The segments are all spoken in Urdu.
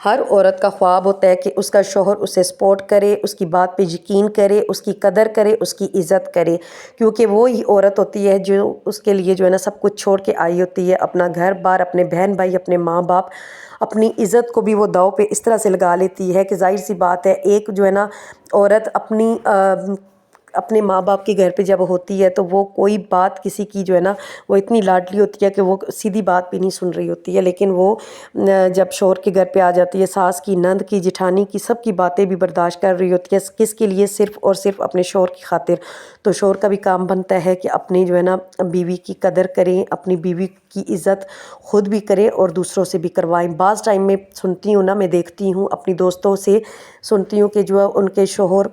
ہر عورت کا خواب ہوتا ہے کہ اس کا شوہر اسے سپورٹ کرے، اس کی بات پہ یقین کرے، اس کی قدر کرے، اس کی عزت کرے، کیونکہ وہی عورت ہوتی ہے جو اس کے لیے جو ہے نا سب کچھ چھوڑ کے آئی ہوتی ہے، اپنا گھر بار، اپنے بہن بھائی، اپنے ماں باپ، اپنی عزت کو بھی وہ داؤ پہ اس طرح سے لگا لیتی ہے کہ ظاہر سی بات ہے ایک جو ہے نا عورت اپنے ماں باپ کے گھر پہ جب ہوتی ہے تو وہ کوئی بات کسی کی جو ہے نا وہ اتنی لاڈلی ہوتی ہے کہ وہ سیدھی بات بھی نہیں سن رہی ہوتی ہے، لیکن وہ جب شوہر کے گھر پہ آ جاتی ہے ساس کی، نند کی، جٹھانی کی، سب کی باتیں بھی برداشت کر رہی ہوتی ہے، کس کے لیے؟ صرف اور صرف اپنے شوہر کی خاطر۔ تو شوہر کا بھی کام بنتا ہے کہ اپنی جو ہے نا بیوی کی قدر کریں، اپنی بیوی کی عزت خود بھی کریں اور دوسروں سے بھی کروائیں۔ بعض ٹائم میں سنتی ہوں نا، میں دیکھتی ہوں اپنی دوستوں سے سنتی ہوں کہ جو ان کے شوہر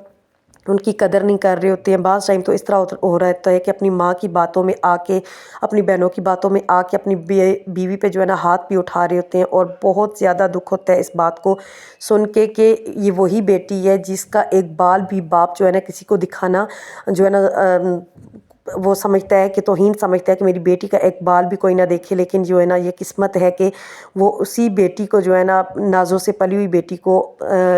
ان کی قدر نہیں کر رہے ہوتے ہیں۔ بعض ٹائم تو اس طرح ہو رہتا ہے کہ اپنی ماں کی باتوں میں آ کے، اپنی بہنوں کی باتوں میں آ کے اپنی بیوی پہ جو ہے نا ہاتھ بھی اٹھا رہے ہوتے ہیں، اور بہت زیادہ دکھ ہوتا ہے اس بات کو سن کے کہ یہ وہی بیٹی ہے جس کا ایک بال بھی باپ جو ہے نا کسی کو دکھانا جو ہے نا وہ سمجھتا ہے کہ توہین سمجھتا ہے کہ میری بیٹی کا ایک بال بھی کوئی نہ دیکھے، لیکن جو ہے نا یہ قسمت ہے کہ وہ اسی بیٹی کو جو ہے نا نازوں سے پلی ہوئی بیٹی کو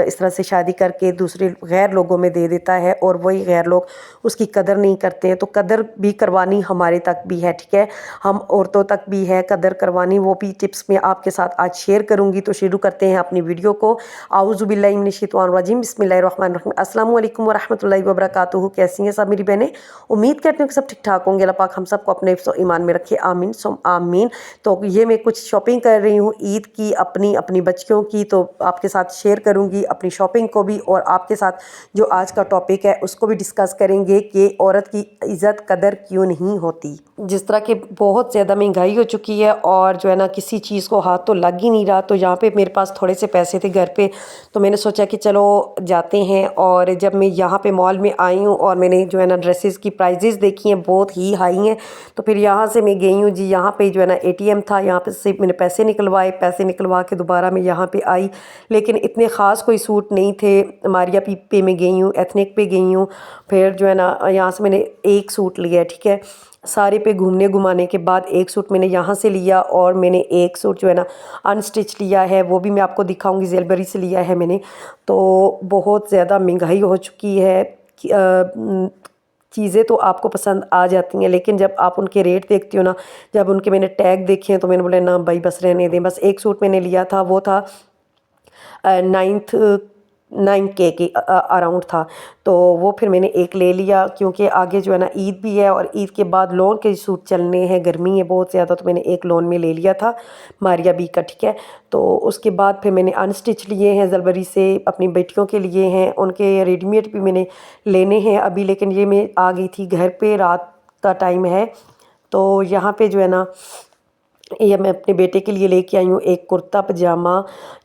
اس طرح سے شادی کر کے دوسرے غیر لوگوں میں دے دیتا ہے، اور وہی غیر لوگ اس کی قدر نہیں کرتے ہیں۔ تو قدر بھی کروانی ہمارے تک بھی ہے، ٹھیک ہے، ہم عورتوں تک بھی ہے قدر کروانی، وہ بھی ٹپس میں آپ کے ساتھ آج شیئر کروں گی۔ تو شروع کرتے ہیں اپنی ویڈیو کو۔ اعوذ باللہ من الشیطان الرجیم، بسم اللہ الرحمن الرحیم۔ السلام علیکم ورحمۃ اللہ وبرکاتہ۔ کیسی ہیں سب میری بہنیں؟ امید کرتی ہوں کہ سب ٹھیک ٹھاک ہوں گے۔ اللہ پاک ہم سب کو اپنے حفظ و ایمان میں رکھے، آمین سم آمین۔ تو یہ میں کچھ شاپنگ کر رہی ہوں عید کی، اپنی بچیوں کی، تو آپ کے ساتھ شیئر کروں گی اپنی شاپنگ کو بھی، اور آپ کے ساتھ جو آج کا ٹاپک ہے اس کو بھی ڈسکس کریں گے کہ عورت کی عزت قدر کیوں نہیں ہوتی۔ جس طرح کہ بہت زیادہ مہنگائی ہو چکی ہے اور جو ہے نا کسی چیز کو ہاتھ تو لگ ہی نہیں رہا، تو یہاں پہ میرے پاس تھوڑے سے پیسے تھے گھر پہ، تو میں نے سوچا کہ چلو جاتے ہیں۔ اور جب میں یہاں پہ مال میں آئی ہوں اور میں نے جو ہے نا ڈریسز کی پرائزز دیکھی ہیں بہت ہی ہائی ہیں، تو پھر یہاں سے میں گئی ہوں جی، یہاں پہ جو ہے نا ATM تھا، یہاں پہ سے میں نے پیسے نکلوائے، پیسے نکلوا کے دوبارہ میں یہاں پہ آئی، لیکن اتنے خاص کوئی سوٹ نہیں تھے۔ ماریا پہ میں گئی ہوں، ایتھنک پہ گئی ہوں، پھر جو ہے نا یہاں سے میں نے ایک سوٹ لیا، ٹھیک ہے، سارے پہ گھومنے گھمانے کے بعد ایک سوٹ میں نے یہاں سے لیا، اور میں نے ایک سوٹ جو ہے نا انسٹچ لیا ہے، وہ بھی میں آپ کو دکھاؤں گی، زیلبری سے لیا ہے میں نے۔ تو بہت زیادہ مہنگائی ہو چکی ہے، چیزیں تو آپ کو پسند آ جاتی ہیں، لیکن جب آپ ان کے ریٹ دیکھتی ہو نا، جب ان کے میں نے ٹیگ دیکھے ہیں تو میں نے بولا نا بھائی بس رہنے دیں۔ بس ایک سوٹ میں نے لیا تھا، وہ تھا 9K کے اراؤنڈ تھا، تو وہ پھر میں نے ایک لے لیا، کیونکہ آگے جو ہے نا عید بھی ہے، اور عید کے بعد لون کے سوٹ چلنے ہیں، گرمی ہے بہت زیادہ، تو میں نے ایک لون میں لے لیا تھا ماریا بی کا، ٹھیک ہے۔ تو اس کے بعد پھر میں نے انسٹچ لیے ہیں زلبری سے، اپنی بیٹیوں کے لیے ہیں، ان کے ریڈی میڈ بھی میں نے لینے ہیں ابھی، لیکن یہ میں آ گئی تھی گھر پہ، رات کا ٹائم ہے، تو یہاں پہ جو ہے نا یہ میں اپنے بیٹے کے لیے لے کے آئی ہوں ایک کرتا پجامہ،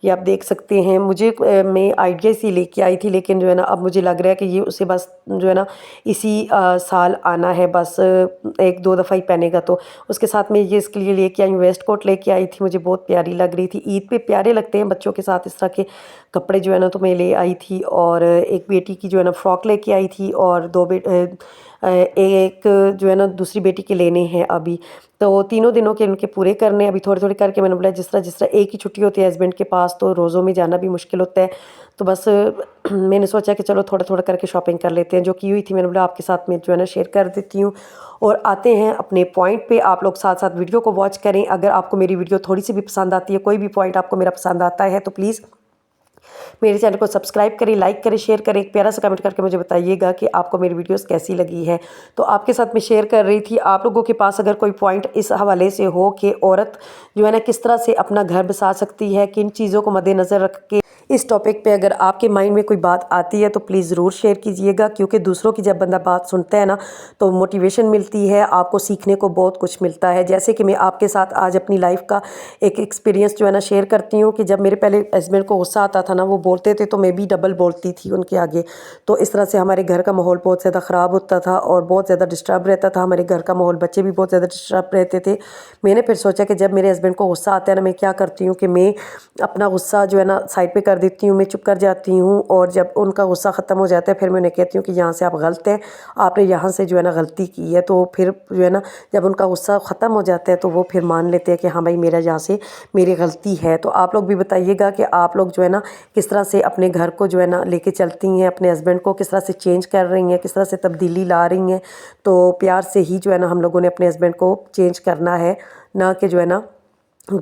یہ آپ دیکھ سکتے ہیں۔ میں آئیڈیا سے لے کے آئی تھی، لیکن جو ہے نا اب مجھے لگ رہا ہے کہ یہ اسے بس جو ہے نا اسی سال آنا ہے، بس ایک دو دفعہ ہی پہنے گا۔ تو اس کے ساتھ میں یہ اس کے لیے لے کے آئی ہوں، ویسٹ کوٹ لے کے آئی تھی، مجھے بہت پیاری لگ رہی تھی، عید پہ پیارے لگتے ہیں بچوں کے ساتھ اس طرح کے کپڑے جو ہے نا، تو میں لے آئی تھی۔ اور ایک بیٹی کی جو ہے نا فراک لے کے آئی تھی، اور ایک جو ہے نا دوسری بیٹی کے لینے ہیں ابھی، تو تینوں دنوں کے ان کے پورے کرنے، ابھی تھوڑے تھوڑے کر کے میں نے بولا جس طرح ایک ہی چھٹی ہوتی ہے ہسبینڈ کے پاس، تو روزوں میں جانا بھی مشکل ہوتا ہے، تو بس میں نے سوچا کہ چلو تھوڑا تھوڑا کر کے شاپنگ کر لیتے ہیں، جو کی ہوئی تھی میں نے بولا آپ کے ساتھ میں جو ہے نا شیئر کر دیتی ہوں۔ اور آتے ہیں اپنے پوائنٹ پہ، آپ لوگ ساتھ ساتھ ویڈیو کو واچ کریں۔ اگر آپ کو میری ویڈیو تھوڑی سی بھی پسند آتی ہے، کوئی بھی پوائنٹ آپ کو میرا پسند آتا ہے، تو پلیز میرے چینل کو سبسکرائب کریں، لائک کریں، شیئر کریں، ایک پیارا سا کمنٹ کر کے مجھے بتائیے گا کہ آپ کو میری ویڈیوز کیسی لگی ہے۔ تو آپ کے ساتھ میں شیئر کر رہی تھی، آپ لوگوں کے پاس اگر کوئی پوائنٹ اس حوالے سے ہو کہ عورت جو ہے نا کس طرح سے اپنا گھر بسا سکتی ہے، کن چیزوں کو مد نظر رکھ کے، اس ٹاپک پہ اگر آپ کے مائنڈ میں کوئی بات آتی ہے تو پلیز ضرور شیئر کیجئے گا، کیونکہ دوسروں کی جب بندہ بات سنتا ہے نا تو موٹیویشن ملتی ہے، آپ کو سیکھنے کو بہت کچھ ملتا ہے۔ جیسے کہ میں آپ کے ساتھ آج اپنی لائف کا ایک ایکسپیرینس جو ہے نا شیئر کرتی ہوں، کہ جب میرے پہلے ہسبینڈ کو غصہ آتا تھا نا، وہ بولتے تھے تو میں بھی ڈبل بولتی تھی ان کے آگے، تو اس طرح سے ہمارے گھر کا ماحول بہت زیادہ خراب ہوتا تھا اور بہت زیادہ ڈسٹرب رہتا تھا ہمارے گھر کا ماحول، بچے بھی بہت زیادہ ڈسٹرب رہتے تھے۔ میں نے پھر سوچا کہ جب میرے ہسبینڈ کو غصہ آتا ہے نا، میں کیا کرتی ہوں کہ میں اپنا غصہ جو ہے نا سائڈ پہ کر دیتی ہوں، میں چپ کر جاتی ہوں، اور جب ان کا غصہ ختم ہو جاتا ہے پھر میں انہیں کہتی ہوں کہ یہاں سے آپ غلط ہیں، آپ نے یہاں سے جو ہے نا غلطی کی ہے۔ تو پھر جو ہے نا جب ان کا غصہ ختم ہو جاتا ہے تو وہ پھر مان لیتے ہیں کہ ہاں بھائی میرا یہاں سے میری غلطی ہے۔ تو آپ لوگ بھی بتائیے گا کہ آپ لوگ جو ہے نا کس طرح سے اپنے گھر کو جو ہے نا لے کے چلتی ہیں، اپنے ہسبینڈ کو کس طرح سے چینج کر رہی ہیں، کس طرح سے تبدیلی لا رہی ہیں۔ تو پیار سے ہی جو ہے نا ہم لوگوں نے اپنے ہسبینڈ کو چینج کرنا ہے، نہ کہ جو ہے نا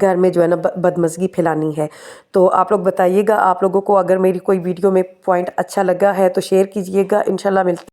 گھر میں جو ہے نا بدمزگی پھیلانی ہے۔ تو آپ لوگ بتائیے گا، آپ لوگوں کو اگر میری کوئی ویڈیو میں پوائنٹ اچھا لگا ہے تو شیئر کیجئے گا، انشاءاللہ ملتے